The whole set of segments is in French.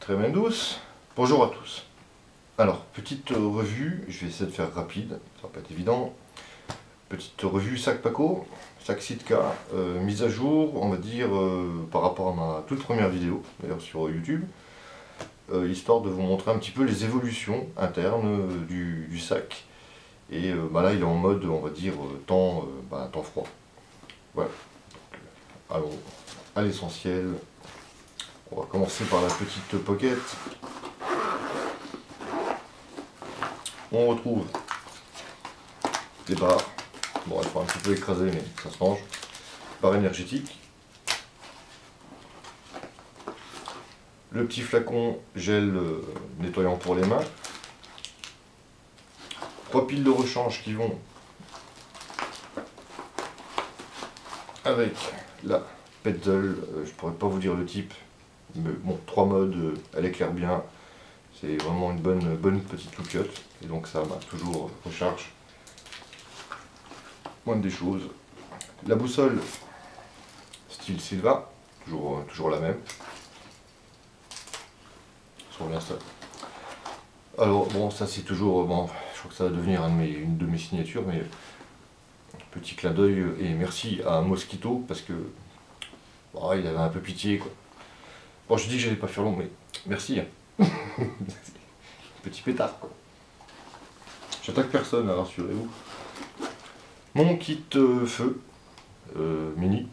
Très bien douce. Bonjour à tous. Alors, petite revue, je vais essayer de faire rapide, ça va pas être évident. Petite revue sac Paco, sac Sitka, mise à jour, on va dire, par rapport à ma toute première vidéo, d'ailleurs sur YouTube, histoire de vous montrer un petit peu les évolutions internes du sac. Et là, il est en mode, on va dire, temps froid. Voilà. Allons à l'essentiel. On va commencer par la petite pocket. On retrouve des barres. Bon, elles sont un petit peu écrasées, mais ça se mange. Barre énergétique. Le petit flacon gel nettoyant pour les mains. 3 piles de rechange qui vont avec la Petzl. Je pourrais pas vous dire le type, mais bon, 3 modes, elle éclaire bien. C'est vraiment une bonne petite loupiote. Et donc ça m'a toujours recharge. Moindre des choses. La boussole style Silva, toujours la même. Ça bien ça. Alors bon, ça c'est toujours, bon, je crois que ça va devenir une de mes signatures, mais petit clin d'œil et merci à Mosquito parce que bon, il avait un peu pitié quoi. Bon, je dis que j'allais pas faire long, mais merci. Hein. Petit pétard quoi. J'attaque personne, hein, rassurez-vous. Mon kit feu mini.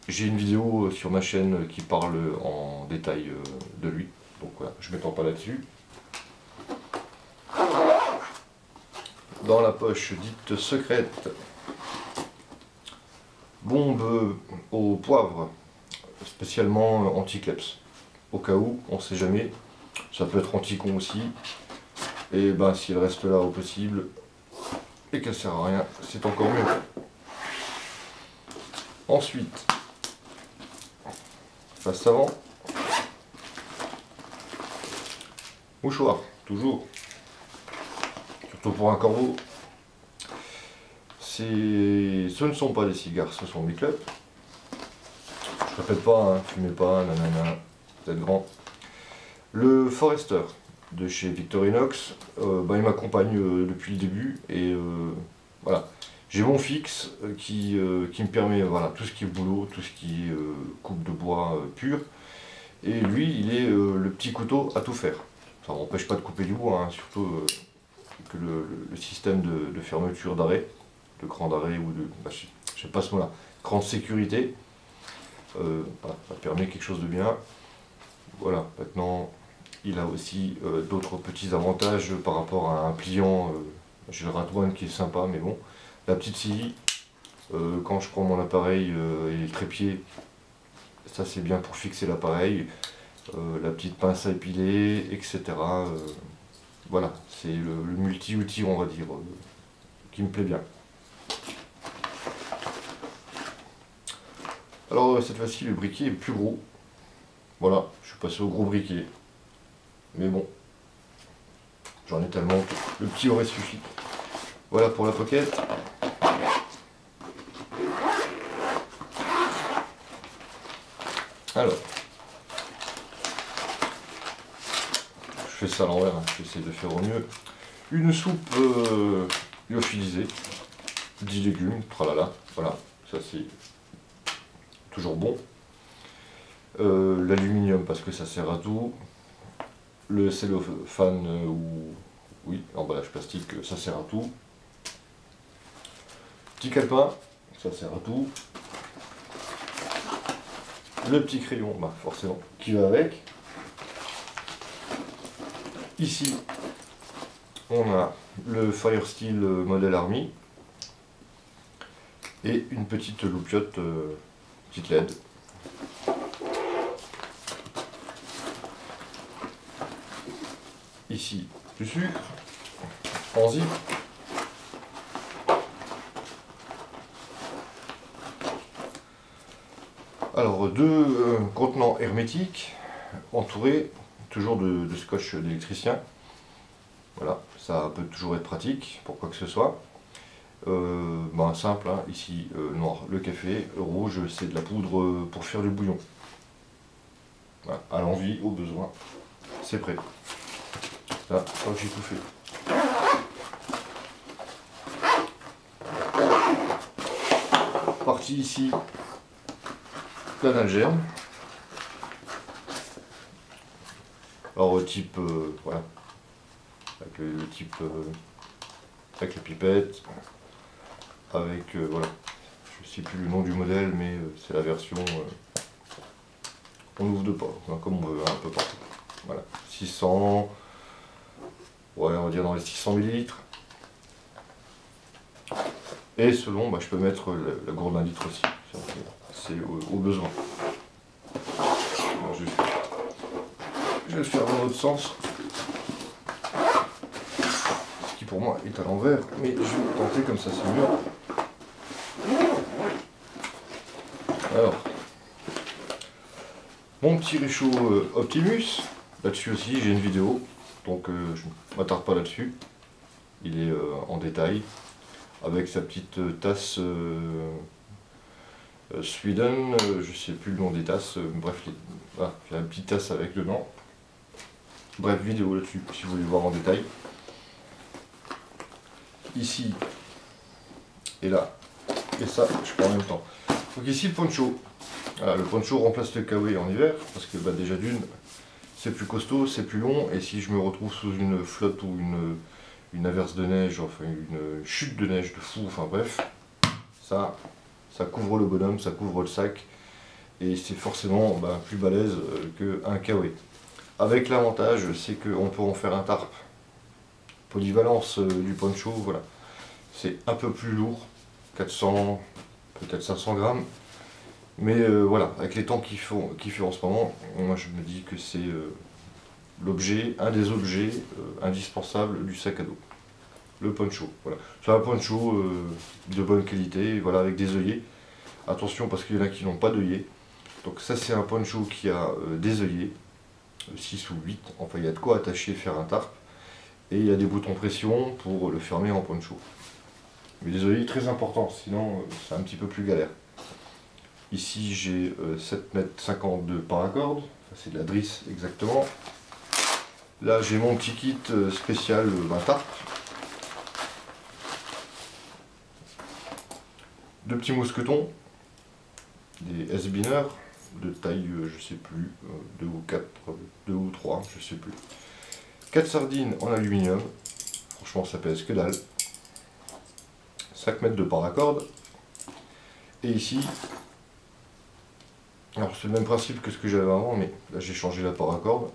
J'ai une vidéo sur ma chaîne qui parle en détail de lui. Donc voilà, je ne m'étends pas là-dessus. Dans la poche dite secrète, bombe au poivre, spécialement anti-kleps. Au cas où, on ne sait jamais. Ça peut être anti-con aussi. Et ben si elle reste là au possible et qu'elle sert à rien, c'est encore mieux. Ensuite, face avant, mouchoir, toujours. Surtout pour un corbeau. Ce ne sont pas des cigares, ce sont des clopes. Je répète pas, hein, fumez pas, nanana, vous êtes grand. Le Forester de chez Victorinox, il m'accompagne depuis le début et voilà. J'ai mon fixe qui me permet, voilà, tout ce qui est boulot, tout ce qui est coupe de bois pur. Et lui, il est le petit couteau à tout faire. Ça ne m'empêche pas de couper du bois, hein, surtout que le système de fermeture d'arrêt, de cran d'arrêt ou de, je sais pas ce mot-là, cran de sécurité, voilà, ça permet quelque chose de bien. Voilà, maintenant il a aussi d'autres petits avantages par rapport à un pliant. J'ai le Radwan qui est sympa, mais bon, la petite scie, quand je prends mon appareil et le trépied, ça c'est bien pour fixer l'appareil. La petite pince à épiler, etc. Voilà, c'est le multi-outil, on va dire, qui me plaît bien. Alors cette fois-ci, le briquet est plus gros. Voilà, je suis passé au gros briquet. Mais bon, j'en ai tellement que le petit aurait suffi. Voilà pour la pocket. Alors, je fais ça à l'envers, hein, j'essaie de faire au mieux. Une soupe lyophilisée, 10 légumes, tralala, voilà, ça c'est toujours bon. L'aluminium parce que ça sert à tout. Le cellophane ou oui, emballage plastique, ça sert à tout. Petit calepin, ça sert à tout. Le petit crayon, forcément, qui va avec. Ici, on a le Firesteel Model Army et une petite loupiote, petite LED. Ici, du sucre, en zip. Alors, deux contenants hermétiques, entourés toujours de scotch d'électricien. Voilà, ça peut toujours être pratique pour quoi que ce soit. Simple, hein, ici noir le café, rouge c'est de la poudre pour faire du bouillon. Voilà, à l'envie, au besoin, c'est prêt. Là, je crois que j'ai tout fait. Partie ici, plein d'algerne. Alors type, voilà, avec le type, avec la pipette, avec, voilà, je sais plus le nom du modèle, mais c'est la version, on ouvre de pas, hein, comme on veut, un peu partout. Voilà, 600, ouais, on va dire dans les 600 ml. Et selon, bah, je peux mettre la gourde d'un litre aussi, c'est au besoin. Alors, je vais le faire dans l'autre sens, ce qui pour moi est à l'envers, mais je vais tenter comme ça, c'est mieux. Alors, mon petit réchaud Optimus, là-dessus aussi j'ai une vidéo, donc je ne m'attarde pas là-dessus, il est en détail, avec sa petite tasse Sweden, je sais plus le nom des tasses, bref, voilà, il y a une petite tasse avec dedans. Bref, vidéo là-dessus, si vous voulez voir en détail. Ici, et là, et ça, je prends en même temps. Donc ici, le poncho. Voilà, le poncho remplace le kawaii en hiver, parce que bah, déjà d'une, c'est plus costaud, c'est plus long, et si je me retrouve sous une flotte ou une averse de neige, enfin une chute de neige de fou, enfin bref, ça couvre le bonhomme, ça couvre le sac, et c'est forcément bah, plus balèze qu'un kawaii. Avec l'avantage, c'est qu'on peut en faire un tarp. Polyvalence du poncho, voilà. C'est un peu plus lourd, 400, peut-être 500 grammes. Mais voilà, avec les temps qu'il fait en ce moment, moi je me dis que c'est un des objets indispensables du sac à dos. Le poncho, voilà. C'est un poncho de bonne qualité, voilà, avec des œillets. Attention parce qu'il y en a qui n'ont pas d'œillets. Donc ça c'est un poncho qui a des œillets. 6 ou 8, enfin il y a de quoi attacher, faire un tarp, et il y a des boutons pression pour le fermer en poncho. Mais des œillets très importants, sinon c'est un petit peu plus galère. Ici j'ai 7,50 m de paracorde, c'est de la drisse exactement. Là j'ai mon petit kit spécial tarp. Deux petits mousquetons, des S-biners, de taille, je sais plus, 2 ou 4, 2 ou 3, je sais plus. 4 sardines en aluminium, franchement ça pèse que dalle. 5 mètres de paracorde. Et ici, alors c'est le même principe que ce que j'avais avant, mais là j'ai changé la paracorde.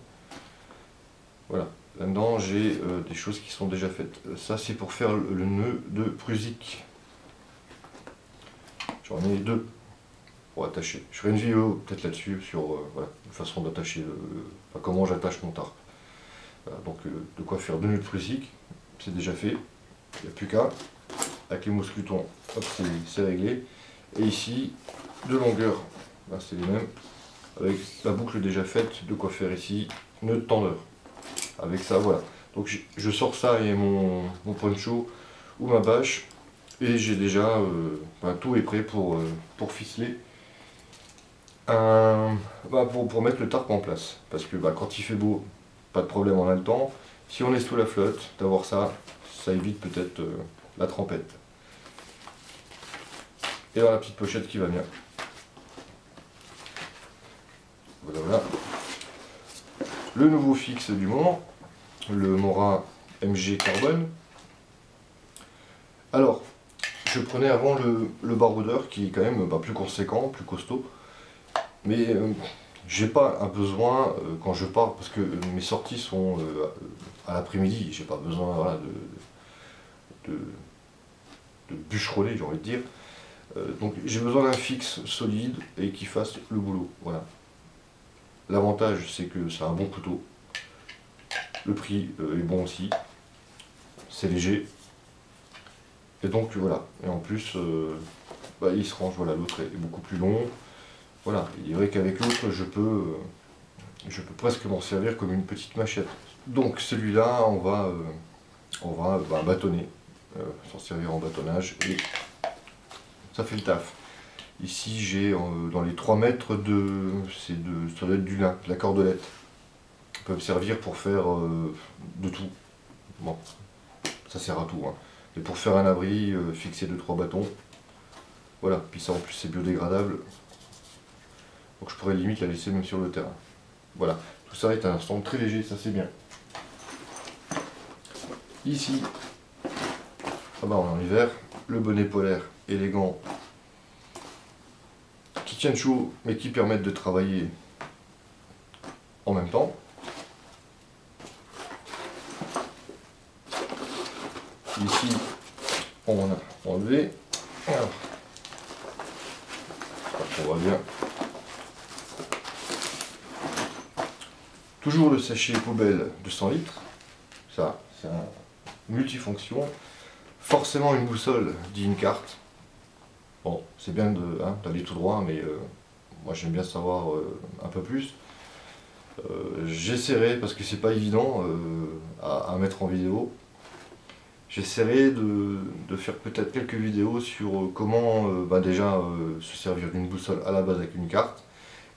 Voilà, là-dedans j'ai des choses qui sont déjà faites. Ça c'est pour faire le nœud de Prusik. J'en ai deux. Pour attacher. Je ferai une vidéo peut-être là-dessus sur voilà, une façon d'attacher, enfin, comment j'attache mon tarp. Voilà, donc de quoi faire 2 nœuds de Prusik, c'est déjà fait, il n'y a plus qu'à. Avec les mousquetons, hop, c'est réglé. Et ici, de longueur, c'est les mêmes, avec la boucle déjà faite, de quoi faire ici, nœud de tendeur. Avec ça, voilà. Donc je sors ça et mon poncho ou ma bâche, et j'ai déjà, tout est prêt pour ficeler. Pour mettre le tarp en place, parce que quand il fait beau, pas de problème, on a le temps. Si on est sous la flotte, d'avoir ça, ça évite peut-être la trempette. Et dans la petite pochette qui va bien. Voilà, voilà. Le nouveau fixe du moment, le Mora MG Carbone. Alors, je prenais avant le baroudeur qui est quand même plus conséquent, plus costaud. Mais j'ai pas un besoin quand je pars, parce que mes sorties sont à l'après-midi, j'ai pas besoin voilà, de bûcheronner, j'ai envie de dire. Donc j'ai besoin d'un fixe solide et qui fasse le boulot. Voilà. L'avantage c'est que c'est un bon couteau. Le prix est bon aussi. C'est léger. Et donc voilà. Et en plus, il se range, voilà, l'autre est beaucoup plus long. Voilà, il est vrai qu'avec l'autre, je peux presque m'en servir comme une petite machette. Donc celui-là, on va bâtonner, s'en servir en bâtonnage, et ça fait le taf. Ici j'ai dans les 3 mètres ça doit être du lin, de la cordelette. Ça peut me servir pour faire de tout. Bon, ça sert à tout. Hein. Et pour faire un abri, fixer 2-3 bâtons. Voilà, puis ça en plus c'est biodégradable. Donc je pourrais limite la laisser même sur le terrain. Voilà, tout ça est un ensemble très léger, ça c'est bien. Ici, on est en hiver, le bonnet polaire élégant qui tiennent chaud mais qui permettent de travailler en même temps. Ici, on a enlevé. Alors, on voit bien. Toujours le sachet poubelle de 100 litres. Ça, c'est un multifonction. Forcément une boussole dit une carte. Bon, c'est bien d'aller tout droit, mais moi j'aime bien savoir un peu plus. J'essaierai, parce que c'est pas évident à mettre en vidéo, j'essaierai de faire peut-être quelques vidéos sur comment déjà se servir d'une boussole à la base avec une carte,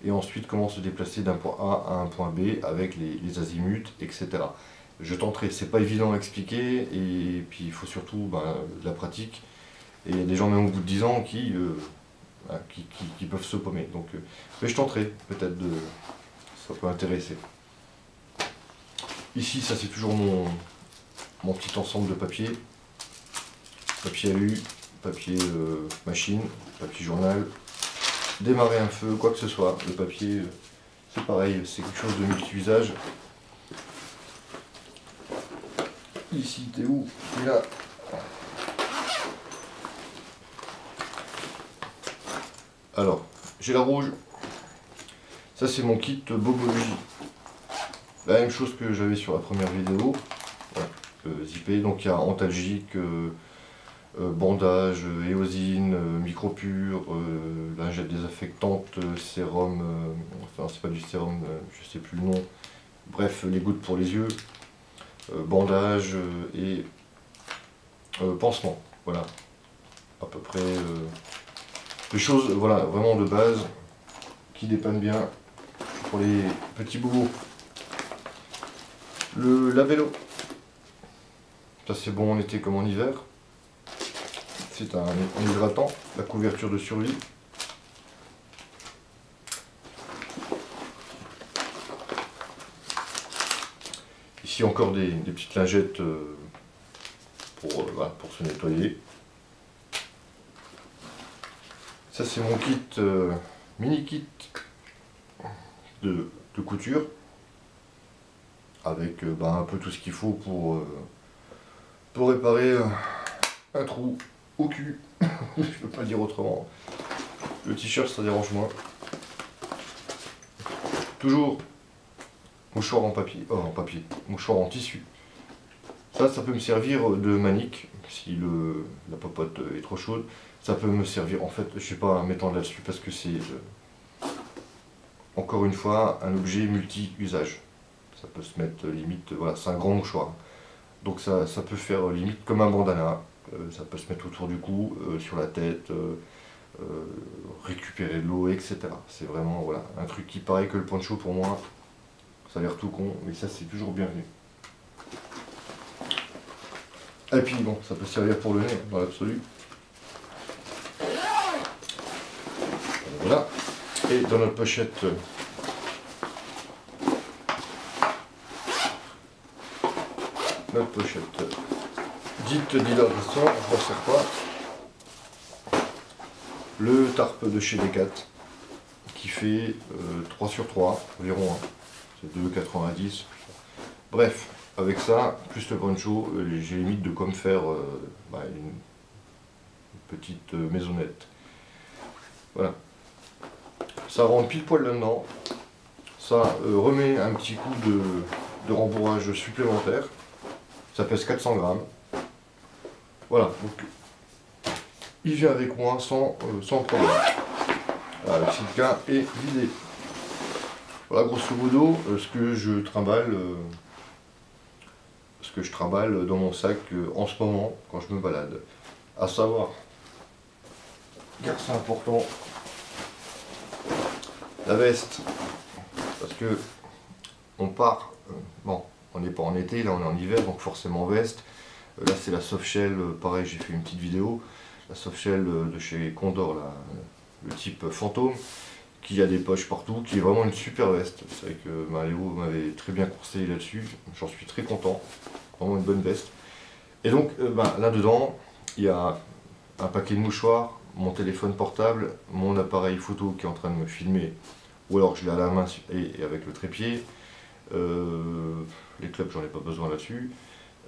et ensuite comment se déplacer d'un point A à un point B avec les azimuts, etc. Je tenterai, c'est pas évident à expliquer, et puis il faut surtout de la pratique, et il y a des gens même au bout de 10 ans qui peuvent se paumer. Donc, mais je tenterai, peut-être ça peut intéresser. Ici, ça c'est toujours mon petit ensemble de papier. Papier alu, papier machine, papier journal, démarrer un feu, quoi que ce soit. Le papier, c'est pareil, c'est quelque chose de multi-usage. Ici, t'es où? T'es là. Alors, j'ai la rouge. Ça, c'est mon kit Bobologie. La même chose que j'avais sur la première vidéo. Voilà, zippé. Donc, il y a antalgique, bandage, éosine, micropure, lingette désinfectante, sérum, enfin c'est pas du sérum, je sais plus le nom, bref, les gouttes pour les yeux, bandage et pansement, voilà, à peu près des choses, voilà, vraiment de base, qui dépannent bien pour les petits bobos. Le labello, ça c'est bon en été comme en hiver. C'est un hydratant, la couverture de survie. Ici encore des petites lingettes pour se nettoyer. Ça c'est mon kit, mini kit de couture. Avec un peu tout ce qu'il faut pour réparer un trou au cul, je peux pas dire autrement. Le t-shirt ça dérange moins. Toujours mouchoir en papier, mouchoir en tissu. Ça peut me servir de manique si la popote est trop chaude. Ça peut me servir, en fait, je sais pas, mettant là-dessus parce que c'est encore une fois un objet multi-usage. Ça peut se mettre limite, voilà, c'est un grand mouchoir. Donc ça peut faire limite comme un bandana. Ça peut se mettre autour du cou, sur la tête, récupérer de l'eau, etc. C'est vraiment voilà, un truc qui paraît que le poncho pour moi, ça a l'air tout con, mais ça c'est toujours bienvenu. Et puis bon, ça peut servir pour le nez, dans l'absolu. Voilà. Et dans notre pochette, dite d'hydratation, je ne sert pas. Le tarp de chez Decat qui fait 3 sur 3 environ, hein. C'est 2,90. Bref, avec ça, plus le poncho, j'ai limite de quoi me faire une petite maisonnette. Voilà. Ça rentre pile poil là-dedans. Ça remet un petit coup de rembourrage supplémentaire. Ça pèse 400 grammes. Voilà, donc il vient avec moi sans problème. Voilà, le Sitka est vidé. Voilà, grosso modo, ce que je trimballe dans mon sac en ce moment quand je me balade. À savoir, car c'est important, La veste, parce que on part, bon, on n'est pas en été, là on est en hiver, donc forcément veste. Là c'est la softshell, pareil j'ai fait une petite vidéo, la softshell de chez Condor, là, le type fantôme, qui a des poches partout, qui est vraiment une super veste. C'est vrai que Léo m'avait très bien conseillé là-dessus, j'en suis très content, vraiment une bonne veste. Et donc là-dedans, il y a un paquet de mouchoirs, mon téléphone portable, mon appareil photo qui est en train de me filmer, ou alors je l'ai à la main et avec le trépied. Les clubs, j'en ai pas besoin là-dessus.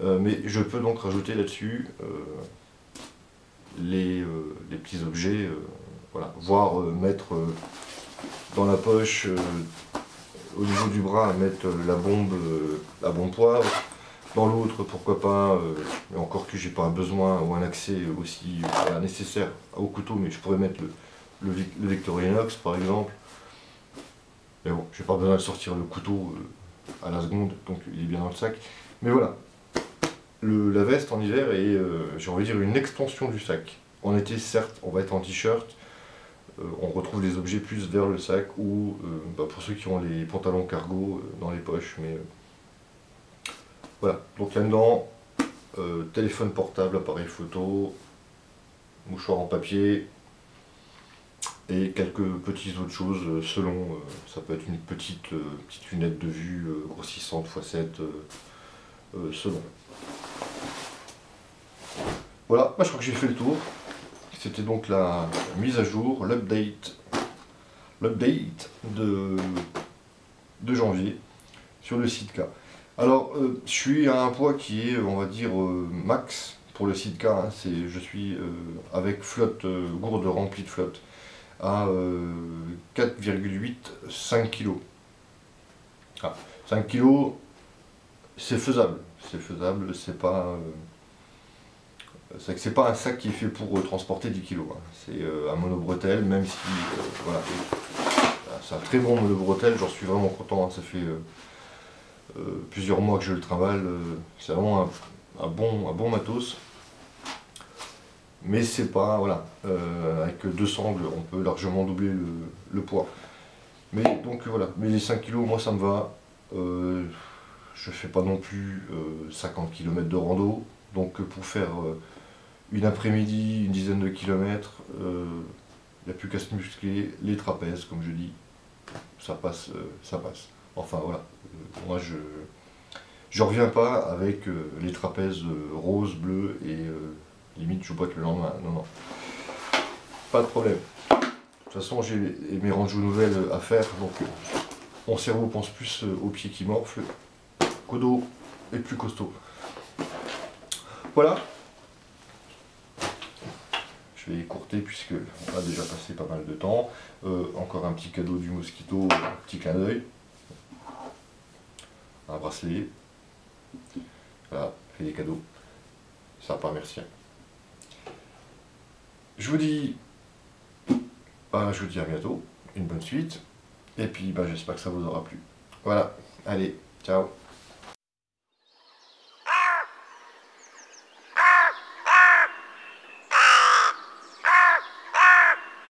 Mais je peux donc rajouter là-dessus les petits objets, voilà, voire mettre dans la poche, au niveau du bras, mettre la bombe poivre. Dans l'autre, pourquoi pas, mais encore que j'ai pas un besoin ou un accès aussi nécessaire au couteau, mais je pourrais mettre le Victorinox par exemple. Mais bon, j'ai pas besoin de sortir le couteau à la seconde, donc il est bien dans le sac. Mais voilà, la veste en hiver est, j'ai envie de dire, une extension du sac. En été, certes, on va être en t-shirt, on retrouve les objets plus vers le sac, ou pour ceux qui ont les pantalons cargo dans les poches, mais voilà. Donc là-dedans, téléphone portable, appareil photo, mouchoir en papier, et quelques petites autres choses selon, ça peut être une petite lunette de vue grossissante x7, selon. Voilà, je crois que j'ai fait le tour. C'était donc la mise à jour, l'update de janvier sur le Sitka. Alors, je suis à un poids qui est, on va dire, max pour le Sitka. Hein, je suis avec flotte, gourde remplie de flotte, à 4,8-5 kg. Ah, 5 kg, c'est faisable, c'est pas... c'est que c'est pas un sac qui est fait pour transporter 10 kg. Hein. C'est un monobretelle, même si voilà, c'est un très bon monobretelle, j'en suis vraiment content. Hein. Ça fait plusieurs mois que je le trimballe, c'est vraiment un bon matos. Mais c'est pas, voilà, avec deux sangles, on peut largement doubler le poids. Mais donc voilà, mais les 5 kg, moi ça me va. Je fais pas non plus 50 km de rando, donc pour faire une après-midi, une dizaine de kilomètres, il n'y a plus qu'à se muscler, les trapèzes, comme je dis, ça passe, ça passe. Enfin voilà, moi je reviens pas avec les trapèzes roses, bleus et limite je boite le lendemain, non. Pas de problème. De toute façon j'ai mes rangeaux nouvelles à faire, donc mon cerveau pense plus aux pieds qui morflent qu'au dos et plus costaud. Voilà. Je vais écourter puisque on a déjà passé pas mal de temps. Encore un petit cadeau du Mosquito, un petit clin d'œil. Un bracelet. Voilà, fait des cadeaux. Sympa, merci. Je vous dis à bientôt, une bonne suite. Et puis j'espère que ça vous aura plu. Voilà, allez, ciao.